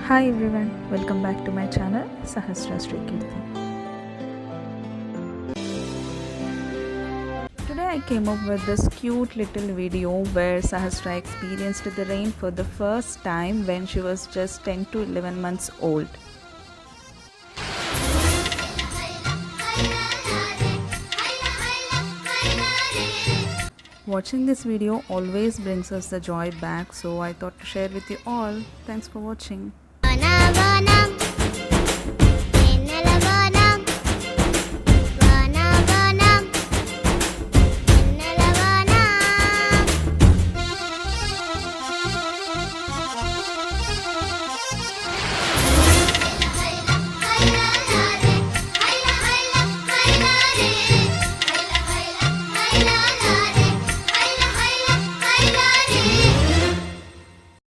Hi everyone, welcome back to my channel Sahasra Sri Kirti. Today I came up with this cute little video where Sahasra experienced the rain for the first time when she was just 10 to 11 months old. Watching this video always brings us the joy back, so I thought to share with you all. Thanks for watching.